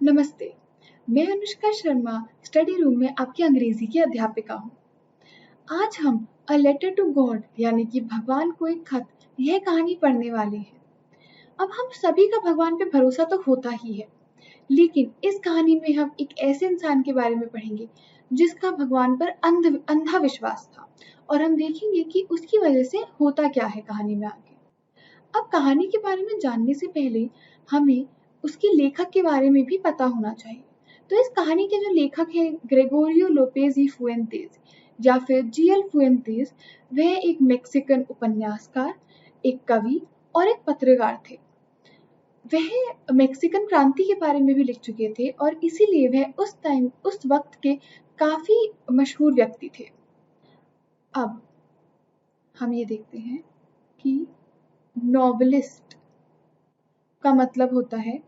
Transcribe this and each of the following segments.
नमस्ते, मैं Anushka Sharma study room में आपकी अंग्रेजी की अध्यापिका हूँ। आज हम अ लेटर टू गॉड यानी कि भगवान को एक खत यह कहानी पढ़ने वाले हैं। अब हम सभी का भगवान पे भरोसा तो होता ही है, लेकिन इस कहानी में हम एक ऐसे इंसान के बारे में पढ़ेंगे जिसका भगवान पर अंधा विश्वास था और हम देखेंगे कि उसकी वजह से होता क्या है कहानी में आगे। अब कहानी के बारे में जानने से पहले हमें उसके लेखक के बारे में भी पता होना चाहिए। तो इस कहानी के जो लेखक हैं ग्रेगोरियो लोपेज y फुएंतेस या फिर जीएल फुएंतेस, वह एक मेक्सिकन उपन्यासकार, एक कवि और एक पत्रकार थे। वह मेक्सिकन क्रांति के बारे में भी लिख चुके थे और इसीलिए वह उस वक्त के काफी मशहूर व्यक्ति थे। अब हम ये देखते हैं कि नॉवेलिस्ट का मतलब होता है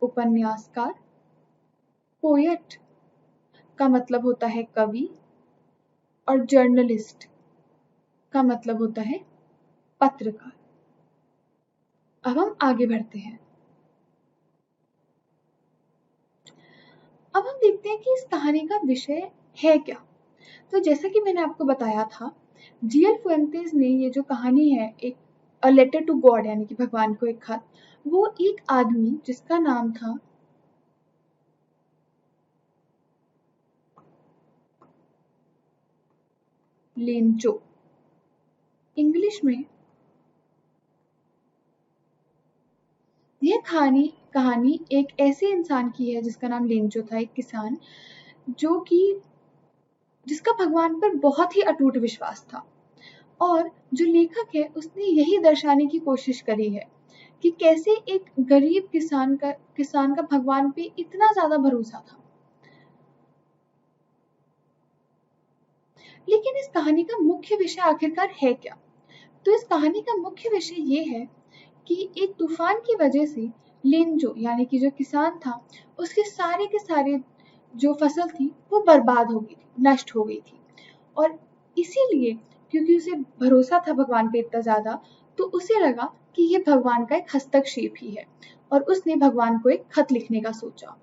उपन्यासकार, पोएट का मतलब होता है कवि और जर्नलिस्ट का मतलब होता है पत्रकार। अब हम आगे बढ़ते हैं। अब हम देखते हैं कि इस कहानी का विषय है क्या। तो जैसा कि मैंने आपको बताया था, जीएल फुएंतेस ने ये जो कहानी है, एक अ लेटर टू गॉड यानी कि भगवान को एक खत, वो एक आदमी जिसका नाम था लेंचो। इंग्लिश में यह कहानी एक ऐसे इंसान की है जिसका नाम लेंचो था, एक किसान जिसका भगवान पर बहुत ही अटूट विश्वास था। और जो लेखक है उसने यही दर्शाने की कोशिश करी है कि कैसे एक गरीब किसान का भगवान पे इतना ज्यादा भरोसा था। लेकिन इस कहानी का मुख्य विषय आखिरकार है क्या? तो इस कहानी का मुख्य विषय ये है कि एक तूफान की वजह से लेंजो यानी कि जो किसान था, उसके सारे के सारे जो फसल थी वो बर्बाद हो गई थी, नष्ट हो गई थी। और इसीलिए क्योंकि उसे भरोसा था भगवान पे इतना ज्यादा, तो उसे लगा कि ये भगवान का एक हस्तक्षेप ही है और उसने भगवान को एक खत लिखने का सोचा।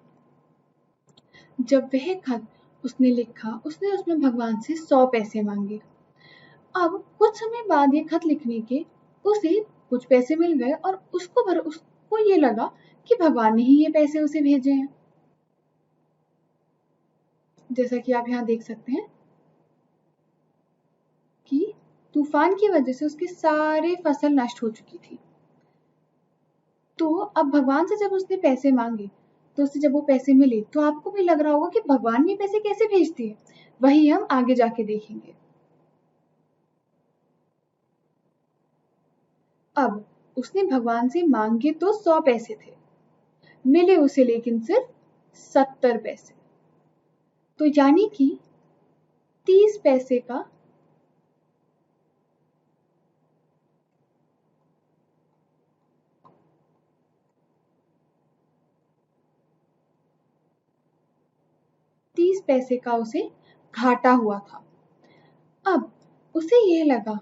जब वह खत उसने लिखा, उसने उसमें भगवान से 100 पैसे मांगे। अब कुछ समय बाद ये खत लिखने के उसे कुछ पैसे मिल गए और उसको ये लगा कि भगवान ने ही ये पैसे उसे भेजे हैं। जैसा कि आप यहाँ देख सकते हैं कि तूफान की वजह से उसके सारे फसल नष्ट हो चुकी थी। तो अब भगवान से जब उसने पैसे मांगे, तो उसे जब वो पैसे मिले, तो आपको भी लग रहा होगा कि भगवान ने पैसे कैसे भेज दिए। वही हम आगे जाके देखेंगे। अब उसने भगवान से मांगे तो 100 पैसे थे, मिले उसे लेकिन सिर्फ 70 पैसे। तो यानी कि 30 पैसे का उसे घाटा हुआ था। अब उसे यह लगा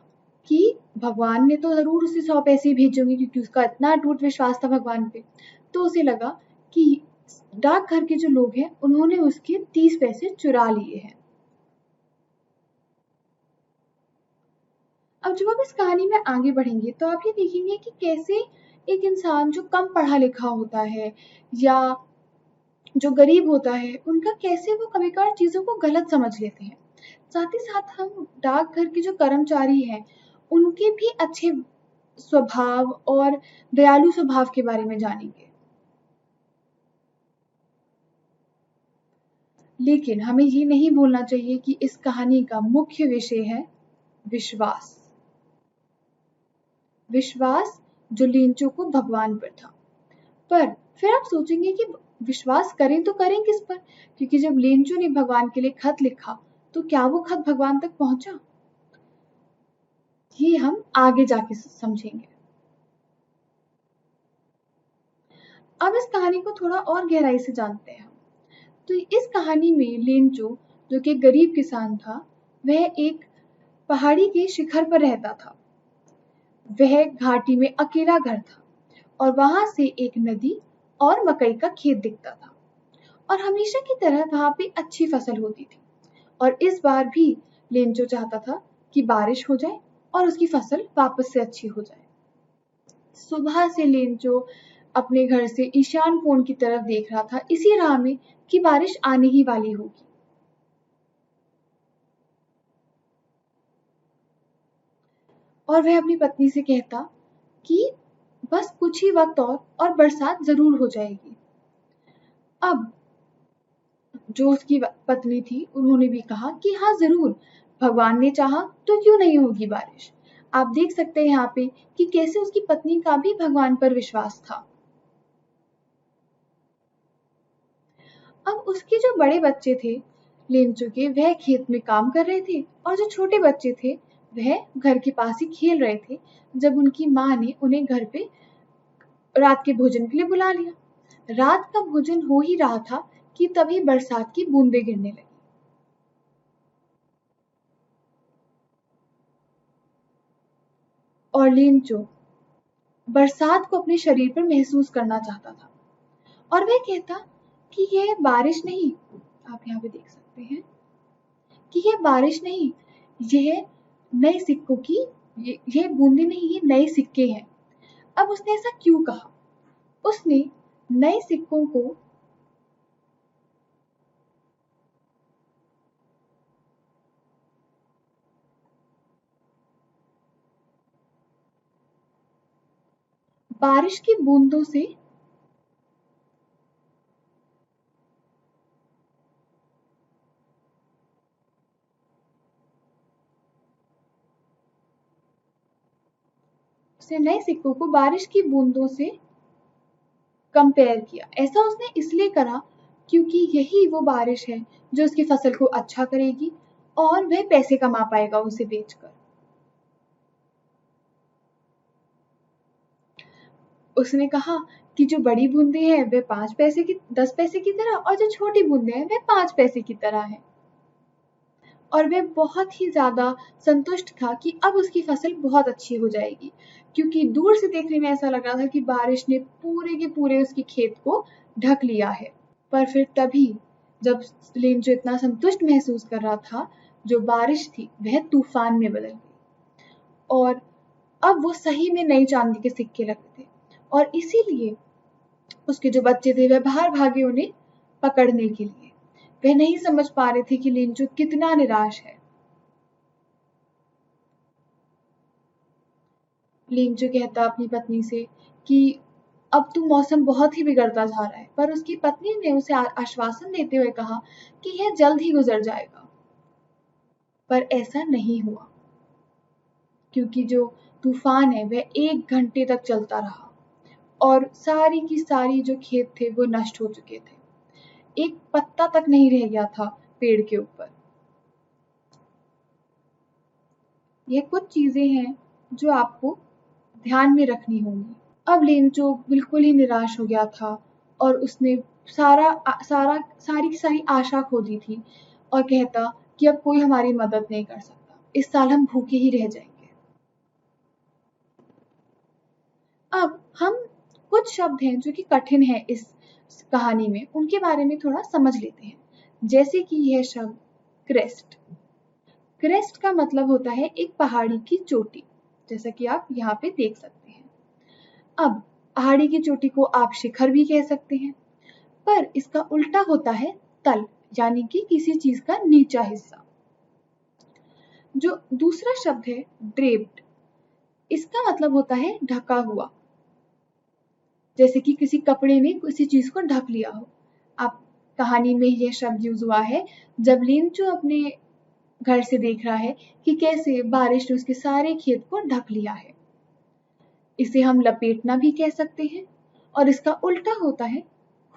कि भगवान ने तो जरूर उसे 100 पैसे ही भेजे होंगे क्योंकि उसका इतना अटूट विश्वास था भगवान पे। तो उसे लगा कि डाकघर के जो लोग हैं उन्होंने उसके 30 पैसे चुरा लिए हैं। अब जब आप इस कहानी में आगे बढ़ेंगे तो आप ये देखेंगे कि कैसे एक इंसान जो कम पढ़ा लिखा होता है या जो गरीब होता है, उनका कैसे वो कभी कभार चीजों को गलत समझ लेते हैं। साथ ही साथ हम डाकघर के जो कर्मचारी हैं, उनके भी अच्छे स्वभाव और दयालु स्वभाव के बारे में जानेंगे। लेकिन हमें ये नहीं भूलना चाहिए कि इस कहानी का मुख्य विषय है विश्वास। विश्वास जो लेंचो को भगवान पर था। पर फिर आप सोचेंगे कि विश्वास करें तो करें किस पर, क्योंकि जब लेंचो ने भगवान के लिए खत लिखा तो क्या वो खत भगवान तक पहुंचा? ये हम आगे जाके समझेंगे। अब इस कहानी को थोड़ा और गहराई से जानते हैं। तो इस कहानी में लेंचो जो कि गरीब किसान था, वह एक पहाड़ी के शिखर पर रहता था। वह घाटी में अकेला घर था और वहां से एक नदी और मकई का खेत दिखता था। और हमेशा की तरह वहां पे अच्छी फसल होती थी। और इस बार भी लेंचो चाहता था कि बारिश हो जाए और उसकी फसल वापस से अच्छी हो जाए। सुबह से लेंचो अपने घर से ईशान कोण की तरफ देख रहा था, इसी राह में कि बारिश आने ही वाली होगी। और वह अपनी पत्नी से कहता कि बस कुछ ही वक्त और बरसात जरूर हो जाएगी। अब जो उसकी पत्नी थी उन्होंने भी कहा कि हाँ जरूर, भगवान ने चाहा तो क्यों नहीं होगी बारिश। आप देख सकते हैं यहाँ पे कि कैसे उसकी पत्नी का भी भगवान पर विश्वास था। अब उसके जो बड़े बच्चे थे लेंचो के, वह खेत में काम कर रहे थे और जो छोटे बच्चे थे वह घर के पास ही खेल रहे थे, जब उनकी माँ ने उन्हें घर पे रात के भोजन के लिए बुला लिया। रात का भोजन हो ही रहा था कि तभी बरसात की बूंदें गिरने लगी। और लेंचो बरसात को अपने शरीर पर महसूस करना चाहता था और वह कहता कि यह बारिश नहीं, आप यहाँ पे देख सकते हैं कि यह बारिश नहीं, यह नए सिक्कों की यह बूंदे नहीं, ये नए सिक्के हैं। अब उसने ऐसा क्यों कहा? उसने नए सिक्कों को बारिश की बूंदों से उसने नए सिक्कों को बारिश की बूंदों से कंपेयर किया। ऐसा उसने इसलिए करा क्योंकि यही वो बारिश है जो उसकी फसल को अच्छा करेगी और वह पैसे कमा पाएगा उसे बेचकर। उसने कहा कि जो बड़ी बूंदे हैं वह 5 पैसे की 10 पैसे की तरह और जो छोटी बूंदे हैं वह 5 पैसे की तरह है। और वह बहुत ही ज्यादा संतुष्ट था कि अब उसकी फसल बहुत अच्छी हो जाएगी, क्योंकि दूर से देखने में ऐसा लग रहा था कि बारिश ने पूरे के पूरे उसके खेत को ढक लिया है। पर फिर तभी जब लेंचो इतना संतुष्ट महसूस कर रहा था, जो बारिश थी वह तूफान में बदल गई और अब वो सही में नई चांदी के सिक्के लगते थे। और इसीलिए उसके जो बच्चे थे वह बाहर भागे उन्हें पकड़ने के लिए। वह नहीं समझ पा रहे थे कि लेंचो कितना निराश है। लेंचो कहता अपनी पत्नी से कि अब तो मौसम बहुत ही बिगड़ता जा रहा है, पर उसकी पत्नी ने उसे आश्वासन देते हुए कहा कि यह जल्द ही गुजर जाएगा। पर ऐसा नहीं हुआ, क्योंकि जो तूफान है वह 1 घंटे तक चलता रहा और सारी की सारी जो खेत थे वो नष्ट हो चुके थे। एक पत्ता तक नहीं रह गया था पेड़ के ऊपर। ये कुछ चीजें हैं जो आपको ध्यान में रखनी होंगी। अब लेंचो बिल्कुल ही निराश हो गया था और उसने सारी की सारी आशा खो दी थी और कहता कि अब कोई हमारी मदद नहीं कर सकता, इस साल हम भूखे ही रह जाएंगे। अब हम कुछ शब्द हैं जो कि कठिन है इस कहानी में, उनके बारे में थोड़ा समझ लेते हैं। जैसे कि यह शब्द क्रेस्ट। क्रेस्ट का मतलब होता है एक पहाड़ी की चोटी, जैसा कि आप यहाँ पे देख सकते हैं। अब पहाड़ी की चोटी को आप शिखर भी कह सकते हैं, पर इसका उल्टा होता है तल, यानी कि किसी चीज का नीचा हिस्सा। जो दूसरा शब्द है ड्रेप्ड, इसका मतलब होता है ढका हुआ, जैसे कि किसी कपड़े ने किसी चीज को ढक लिया हो। आप कहानी में यह शब्द यूज हुआ है जब लेंचो अपने घर से देख रहा है कि कैसे बारिश ने उसके सारे खेत को ढक लिया है। इसे हम लपेटना भी कह सकते हैं और इसका उल्टा होता है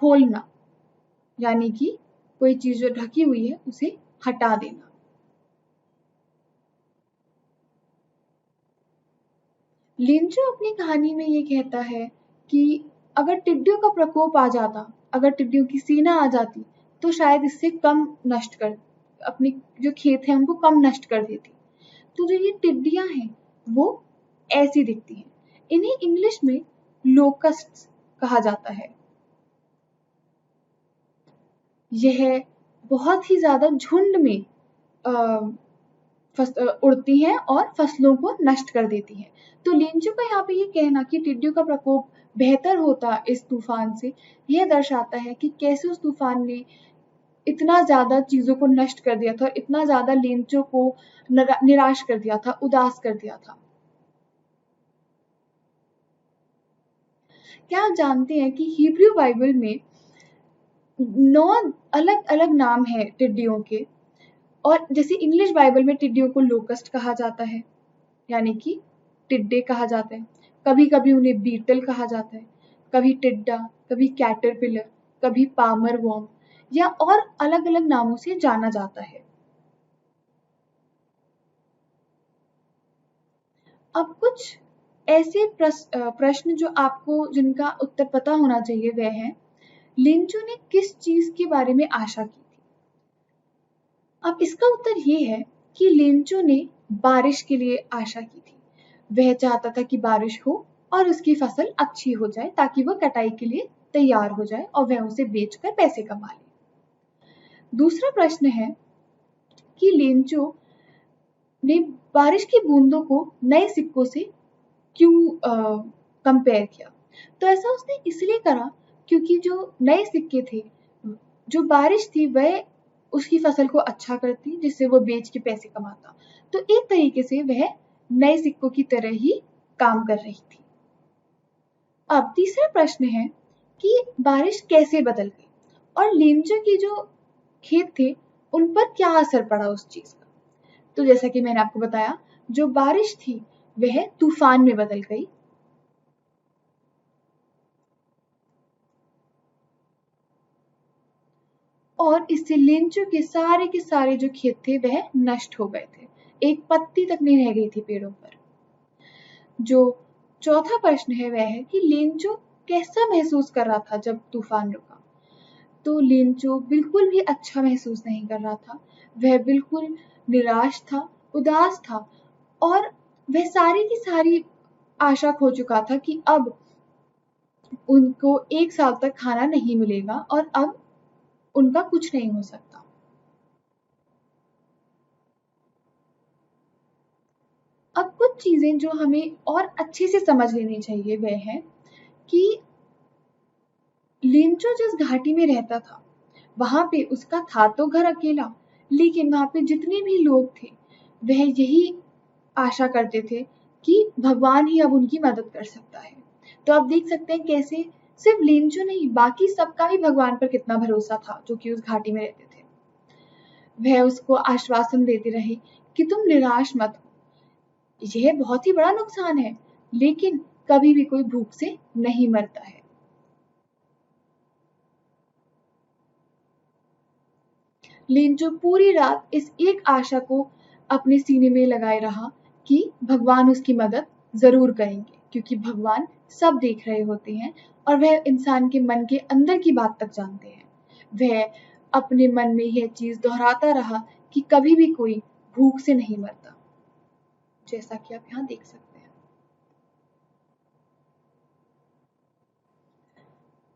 खोलना, यानी कि कोई चीज जो ढकी हुई है उसे हटा देना। लिंचो अपनी कहानी में ये कहता है कि अगर टिड्डियों का प्रकोप आ जाता, अगर टिड्डियों की सेना आ जाती, तो शायद इससे कम नष्ट कर अपने जो खेत है उनको कम नष्ट कर देती। तो जो ये टिड्डियां हैं वो ऐसी दिखती हैं। इन्हें इंग्लिश में लोकस्ट्स कहा जाता है। यह बहुत ही ज़्यादा झुंड में उड़ती हैं और फसलों को नष्ट कर देती हैं। तो लेंचू का यहाँ पे ये कहना कि टिड्डियों का प्रकोप बेहतर होता इस तूफान से, यह दर्शाता है कि कैसे उस तूफान ने इतना ज़्यादा चीज़ों को नष्ट कर दिया था और इतना ज़्यादा लेंचों को निराश कर दिया था, उदास कर दिया था। क्या आप जानते हैं कि हिब्रू बाइबल में 9 अलग-अलग नाम हैं टिड्डियों के, और जैसे इंग्लिश बाइबल में टिड्डियों को लोकस्ट कहा जाता है, यानी कि टिड्डे कहा जाते हैं। कभी-कभी उन्हें बीटल कहा जाता है, कभी टिड्डा, कभी कैटरपिलर, कभी पामर वर्म या और अलग-अलग नामों से जाना जाता है। अब कुछ ऐसे प्रश्न जो आपको जिनका उत्तर पता होना चाहिए वह है, लेंचू ने किस चीज के बारे में आशा की थी? अब इसका उत्तर ये है कि लेंचू ने बारिश के लिए आशा की थी। वह चाहता था कि बारिश हो और उसकी फसल अच्छी हो जाए ताकि वह कटाई के लिए तैयार हो जाए और वह उसे बेचकर पैसे कमा ले। दूसरा प्रश्न है कि लेंचू ने बारिश की बूंदों को नए सिक्कों से क्यों कंपेयर किया? तो ऐसा उसने इसलिए करा क्योंकि जो नए सिक्के थे, जो बारिश थी वह उसकी फसल को अच्छा करती जिससे वो बेच के पैसे कमाता। तो एक तरीके से वह नए सिक्कों की तरह ही काम कर रही थी। अब तीसरा प्रश्न है कि बारिश कैसे बदल गई और लेंचू की जो खेत थे उन पर क्या असर पड़ा उस चीज का? तो जैसा कि मैंने आपको बताया, जो बारिश थी वह तूफान में बदल गई। और इससे लेंचू के सारे जो खेत थे वह नष्ट हो गए थे। एक पत्ती तक नहीं रह गई थी पेड़ों पर। जो चौथा प्रश्न है वह है कि लेंचू कैसा महसूस कर रहा था जब तूफान रुका? तो लेंचू बिल्कुल भी अच्छा महसूस नहीं कर रहा था। वह बिल्कुल निराश था, उदास था और वह सारी की सारी आशा खो चुका था कि अब उनको 1 साल तक खाना नहीं मिलेगा और अब उनका कुछ नहीं हो सकता। अब कुछ चीजें जो हमें और अच्छे से समझ लेनी चाहिए वह है कि लेंचो जिस घाटी में रहता था वहां पे उसका था तो घर अकेला, लेकिन वहां पे जितने भी लोग थे वह यही आशा करते थे कि भगवान ही अब उनकी मदद कर सकता है। तो आप देख सकते हैं कैसे सिर्फ लेंचो नहीं बाकी सबका भी भगवान पर कितना भरोसा था जो कि उस घाटी में रहते थे। वह उसको आश्वासन देते रहे कि तुम निराश मत हो, यह बहुत ही बड़ा नुकसान है लेकिन कभी भी कोई भूख से नहीं मरता है। लेंचो पूरी रात इस एक आशा को अपने सीने में लगाए रहा कि भगवान उसकी मदद जरूर करेंगे, क्योंकि भगवान सब देख रहे होते हैं और वह इंसान के मन के अंदर की बात तक जानते हैं। वह अपने मन में यह चीज दोहराता रहा कि कभी भी कोई भूख से नहीं मरता, जैसा कि आप यहाँ देख सकते हैं।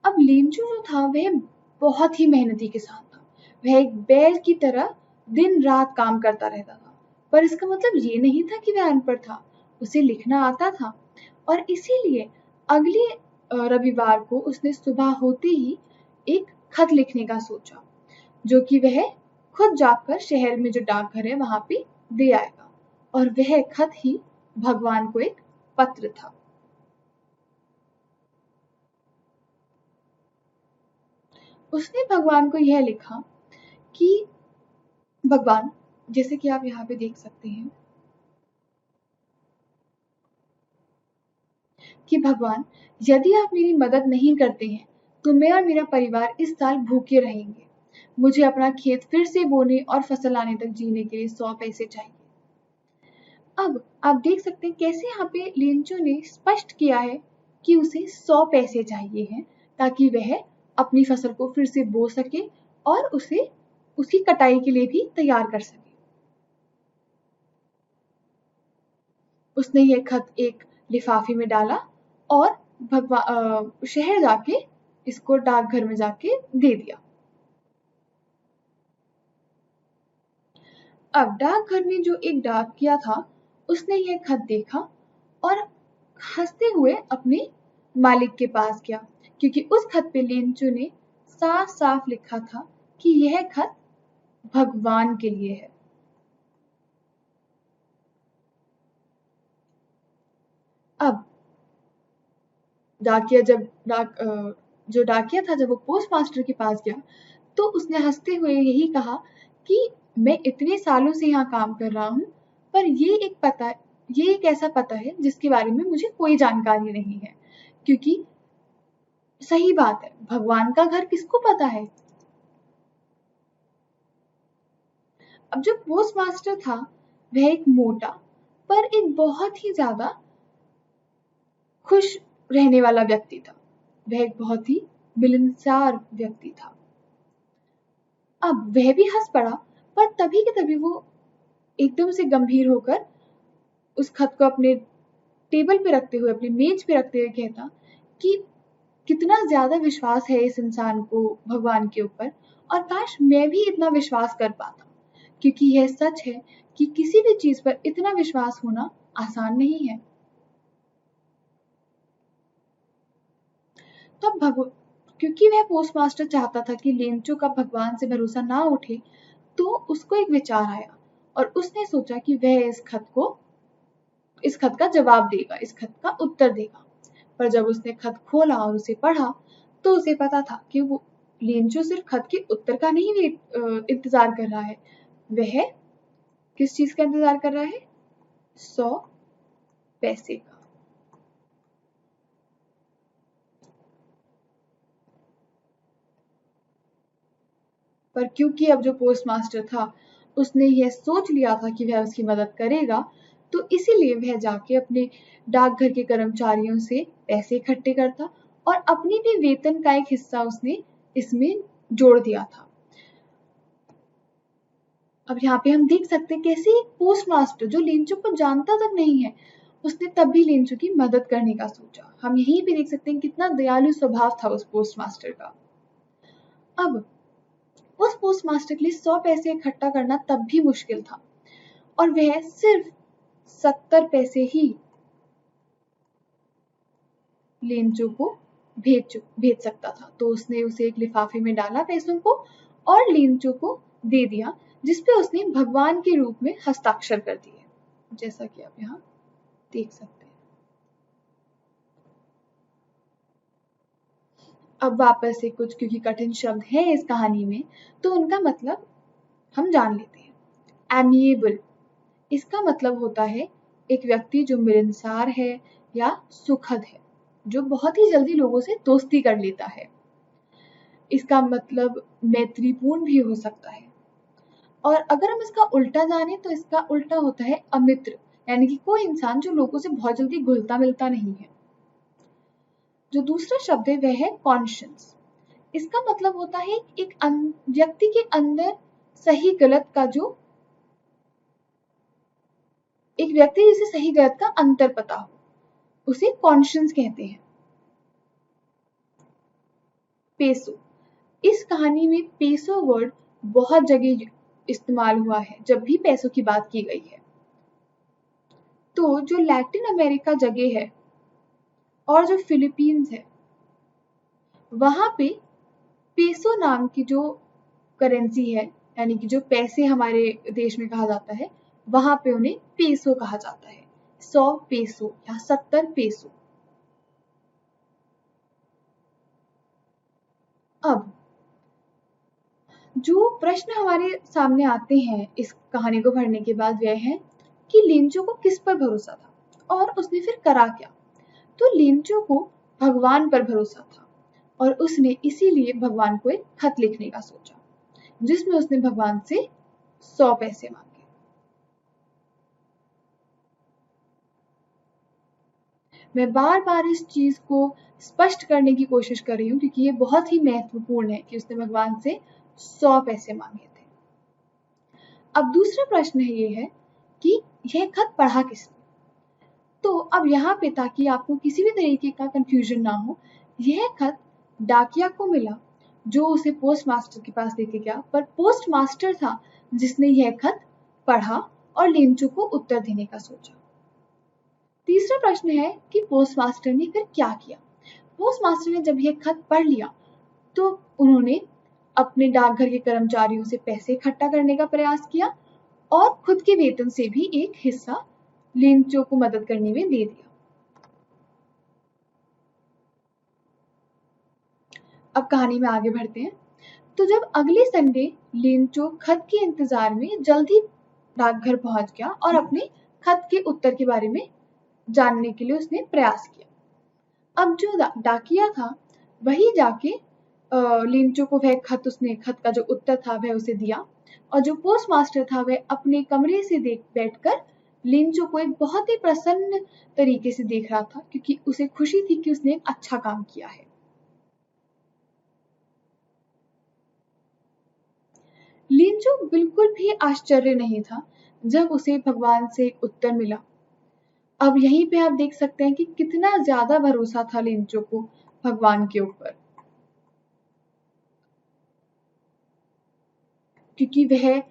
अब लेंचू जो था वह बहुत ही मेहनती किसान था। वह एक बैल की तरह दिन रात काम करता रहता था, पर इसका मतलब ये नहीं था कि वह अनपढ़ था। उसे लिखना आता था और इसीलिए अगले रविवार को उसने सुबह होते ही एक खत लिखने का सोचा, जो कि वह खुद जाकर शहर में जो डाकघर है वहां पे दे आएगा। और वह खत ही भगवान को एक पत्र था। उसने भगवान को यह लिखा कि भगवान, जैसे कि आप यहाँ पे देख सकते हैं कि भगवान, यदि आप मेरी मदद नहीं करते हैं तो मैं और मेरा परिवार इस साल भूखे रहेंगे। मुझे अपना खेत फिर से बोने और फसल आने तक जीने के लिए 100 पैसे चाहिए। अब आप देख सकते हैं कैसे यहाँ पे लेंचो ने स्पष्ट किया है कि उसे 100 पैसे चाहिए हैं ताकि वह अपनी फसल को फिर से बो सके और उसे उसकी कटाई के लिए भी तैयार कर सके। उसने यह खत एक लिफाफे में डाला और शहर जाके इसको डाकघर में जाके दे दिया। अब डाकघर में जो एक डाकिया था उसने यह खत देखा और हंसते हुए अपने मालिक के पास गया, क्योंकि उस खत पे लेंचो ने साफ साफ लिखा था कि यह खत भगवान के लिए है। अब डाकिया जो डाकिया था, जब वो पोस्ट मास्टर के पास गया तो उसने हंसते हुए यही कहा कि मैं इतने सालों से यहाँ काम कर रहा हूँ, पर ये एक ऐसा पता है जिसके बारे में मुझे कोई जानकारी नहीं है, क्योंकि सही बात है, भगवान का घर किसको पता है। अब जो पोस्ट मास्टर था वह एक मोटा पर एक बहुत ही ज्यादा खुश रहने वाला व्यक्ति था। वह एक बहुत ही मिलनसार व्यक्ति था। अब वह भी हंस पड़ा, पर तभी के तभी वो एकदम से गंभीर होकर उस खत को अपने टेबल पे रखते हुए, अपनी मेज पे रखते हुए कहता कि कितना ज्यादा विश्वास है इस इंसान को भगवान के ऊपर, और काश मैं भी इतना विश्वास कर पाता, क्योंकि यह सच है कि किसी भी चीज पर इतना विश्वास होना आसान नहीं है। तब क्योंकि वह पोस्टमास्टर चाहता था कि लेंचो का भगवान से भरोसा ना उठे, तो उसको एक विचार आया और उसने सोचा कि वह इस खत का जवाब देगा, इस खत का उत्तर देगा। पर जब उसने खत खोला और उसे पढ़ा तो उसे पता था कि वो लेंचो सिर्फ खत के उत्तर का नहीं इंतजार कर रहा है, वह किस चीज का इंतजार कर रहा है? 100 पैसे का। पर क्योंकि अब जो पोस्ट मास्टर था उसने यह सोच लिया था कि वह उसकी मदद करेगा, तो इसीलिए वह जाके अपने डाकघर के कर्मचारियों से पैसे इकट्ठे करता और अपनी भी वेतन का एक हिस्सा उसने इसमें जोड़ दिया था। अब यहाँ पे हम देख सकते हैं कैसे एक पोस्ट मास्टर जो लेंचो को जानता तक नहीं है, उसने तब भी लेंचो की मदद करने का सोचा। हम यहीं पे देख सकते हैं कितना दयालु स्वभाव था उस पोस्ट मास्टर का। अब उस पोस्ट मास्टर के लिए 100 पैसे इकट्ठा करना तब भी मुश्किल था और वह सिर्फ 70 पैसे ही लेंचो को भेज सकता था। तो उसने उसे एक लिफाफे में डाला पैसों को और लेंचो को दे दिया, जिसपे उसने भगवान के रूप में हस्ताक्षर कर दिए, जैसा कि आप यहाँ देख सकते हैं। अब वापस से कुछ, क्योंकि कठिन शब्द है इस कहानी में, तो उनका मतलब हम जान लेते हैं। एमिएबल, इसका मतलब होता है एक व्यक्ति जो मिलनसार है या सुखद है, जो बहुत ही जल्दी लोगों से दोस्ती कर लेता है। इसका मतलब मैत्रीपूर्ण भी हो सकता है। और अगर हम इसका उल्टा जाने तो इसका उल्टा होता है अमित्र, यानी कि कोई इंसान जो लोगों से बहुत जल्दी घुलता मिलता नहीं है। जो दूसरा शब्द है वह है कॉन्शियस। इसका मतलब होता है एक व्यक्ति के अंदर सही गलत का जो एक व्यक्ति जिसे सही गलत का अंतर पता हो, उसे कॉन्शियस कहते हैं। पेसो, इस कहानी में पेसो वर्ड बहुत जगह इस्तेमाल हुआ है जब भी पैसों की बात की गई है। तो जो लैटिन अमेरिका जगह है और जो फिलीपींस है, वहां पे पेसो नाम की जो करेंसी है, यानी कि जो पैसे हमारे देश में कहा जाता है, वहां पे उन्हें पेसो कहा जाता है। 100 पेसो या 70 पेसो। अब जो प्रश्न हमारे सामने आते हैं इस कहानी को पढ़ने के बाद वह है कि लेंचो को किस पर भरोसा था और उसने फिर करा क्या। तो लेंचो को भगवान पर भरोसा था और उसने इसीलिए भगवान को एक खत लिखने का सोचा, जिसमें उसने भगवान से 100 पैसे मांगे। मैं बार बार इस चीज को स्पष्ट करने की कोशिश कर रही हूँ क्योंकि ये बहुत ही महत्वपूर्ण है कि उसने भगवान से 100 पैसे मांगे थे। अब दूसरा प्रश्न ये है कि यह खत पढ़ा किसने। तो अब यहाँ पे, ताकि आपको किसी भी तरीके का कंफ्यूजन ना हो, यह खत डाकिया को मिला जो उसे पोस्ट मास्टर के पास लेके गया, पर पोस्ट मास्टर था जिसने यह खत पढ़ा और लिंचो को उत्तर देने का सोचा। तीसरा प्रश्न है कि पोस्टमास्टर ने फिर क्या किया। पोस्टमास्टर ने जब यह खत पढ़ लिया तो उन्होंने अपने डाकघर के कर्मचारियों से पैसे इकट्ठा करने का प्रयास किया और खुद के वेतन से भी एक हिस्सा लिंचो को मदद करने में दे दिया। अब कहानी में आगे बढ़ते हैं। तो जब अगले संडे लिंचो खत के इंतजार में जल्दी डाकघर पहुंच गया और अपने खत के उत्तर के बारे में जानने के लिए उसने प्रयास किया। अब जो डाकिया था वही जाके लिंचो को वह खत का जो उत्तर था वह उसे दिया और जो पोस्टमास्टर था वह अपने कमरे से बैठकर लिंचो को एक बहुत ही प्रसन्न तरीके से देख रहा था, क्योंकि उसे खुशी थी कि उसने एक अच्छा काम किया है। लिंचो बिल्कुल भी आश्चर्य नहीं था जब उसे भगवान से एक उत्तर मिला। अब यहीं पे आप देख सकते हैं कि कितना ज्यादा भरोसा था लिंचो को भगवान के ऊपर, क्योंकि वह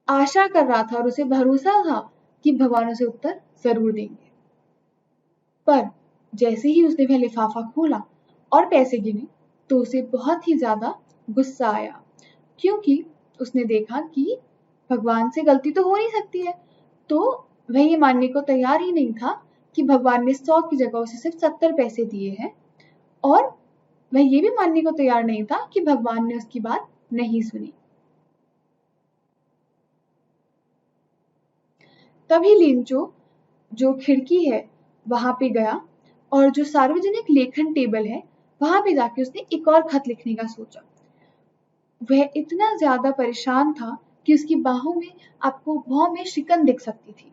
आशा कर रहा था और उसे भरोसा था कि भगवान उसे उत्तर जरूर देंगे। पर जैसे ही उसने वह लिफाफा खोला और पैसे गिने तो उसे बहुत ही ज्यादा गुस्सा आया, क्योंकि उसने देखा कि भगवान से गलती तो हो नहीं सकती है। तो वह ये मानने को तैयार ही नहीं था कि भगवान ने 100 की जगह उसे सिर्फ 70 पैसे दिए हैं, और वह ये भी मानने को तैयार नहीं था कि भगवान ने उसकी बात नहीं सुनी। तभी लिंचो जो खिड़की है वहां पे गया और जो सार्वजनिक लेखन टेबल है वहां पे जाके उसने एक और खत लिखने का सोचा। वह इतना ज्यादा परेशान था कि उसकी बाहों में आपको भौं में शिकन दिख सकती थी,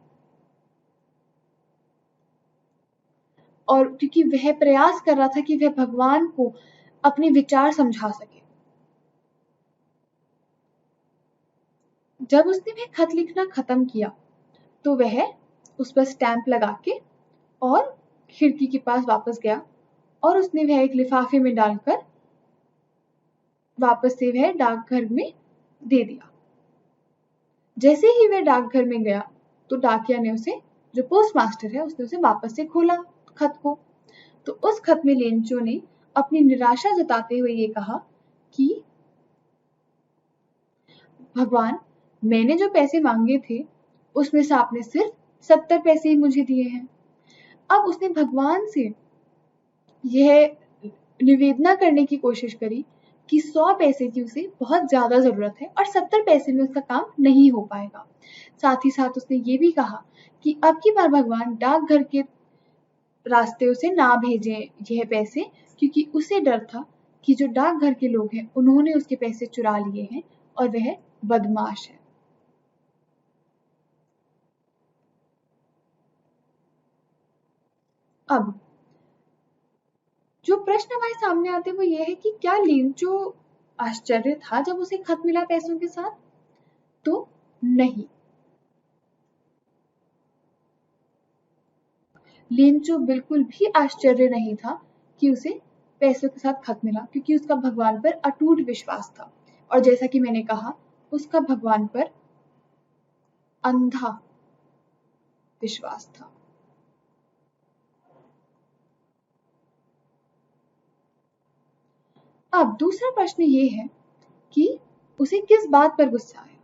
और क्योंकि वह प्रयास कर रहा था कि वह भगवान को अपने विचार समझा सके। जब उसने वह खत लिखना खत्म किया तो वह उस पर स्टैंप लगा के और खिड़की के पास वापस गया और उसने वह एक लिफाफे में डालकर वापस से वह डाकघर में दे दिया। जैसे ही वह डाकघर में गया तो डाकिया ने उसे, जो पोस्टमास्टर है, उसने उसे वापस से खोला खत को। तो उस खत में लिंचो ने अपनी निराशा जताते हुए ये कहा कि भगवान, मैंने जो पैसे मांगे थे उसमें से आपने सिर्फ 70 पैसे ही मुझे दिए हैं। अब उसने भगवान से यह निवेदना करने की कोशिश करी कि 100 पैसे की उसे बहुत ज्यादा जरूरत है और 70 पैसे में उसका काम नहीं हो पाएगा। साथ ही साथ उसने ये भी कहा कि अब की बार भगवान डाकघर के रास्ते उसे ना भेजें यह पैसे, क्योंकि उसे डर था कि जो डाकघर के लोग हैं उन्होंने उसके पैसे चुरा लिए हैं और वह बदमाश है। अब जो प्रश्न हमारे सामने आते वो ये है कि क्या लिंचो आश्चर्य था जब उसे खत मिला पैसों के साथ? तो नहीं, लिंचो बिल्कुल भी आश्चर्य नहीं था कि उसे पैसों के साथ खत मिला, क्योंकि उसका भगवान पर अटूट विश्वास था और जैसा कि मैंने कहा उसका भगवान पर अंधा विश्वास था। अब दूसरा प्रश्न ये है कि उसे किस बात पर गुस्सा आया।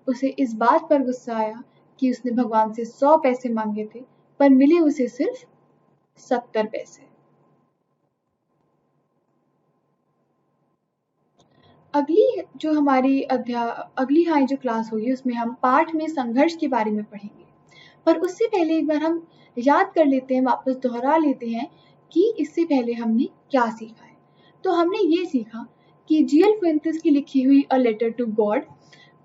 उसे इस बात पर गुस्सा आया कि उसने भगवान से 100 पैसे मांगे थे पर मिले उसे सिर्फ 70 पैसे। अगली हमारी जो क्लास होगी उसमें हम पाठ में संघर्ष के बारे में पढ़ेंगे, पर उससे पहले एक बार हम याद कर लेते हैं, वापस दोहरा लेते हैं कि इससे पहले हमने क्या सीखा है। तो हमने ये सीखा कि जीएल फ्यूएंटेस की लिखी हुई अ लेटर टू गॉड,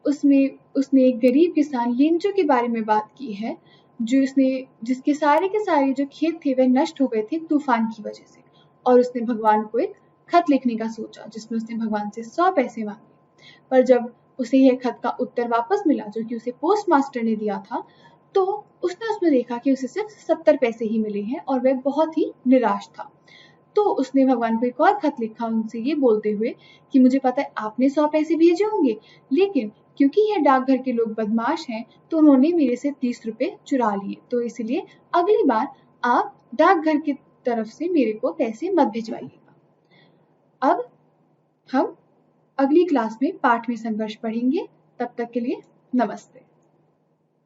उसमें उसने एक गरीब किसान लिंचो के बारे में बात की है, जिसके सारे के सारे जो खेत थे वह नष्ट हो गए थे तूफान की वजह से, और उसने भगवान को एक खत लिखने का सोचा जिसमें उसने भगवान से 100 पैसे मांगे। पर जब उसे यह खत का उत्तर वापस मिला जो कि उसे पोस्टमास्टर ने दिया था, तो उसने उसमें देखा कि उसे सिर्फ 70 पैसे ही मिले हैं और वह बहुत ही निराश था। तो उसने भगवान को एक और खत लिखा उनसे ये बोलते हुए कि मुझे पता है आपने 100 पैसे भेजे होंगे, लेकिन क्योंकि यह डाकघर के लोग बदमाश हैं तो उन्होंने मेरे से 30 रुपए चुरा लिए, तो इसलिए अगली बार आप डाकघर की तरफ से मेरे को पैसे मत भिजवाइएगा। अब हम अगली क्लास में पाठ में संघर्ष पढ़ेंगे। तब तक के लिए नमस्ते।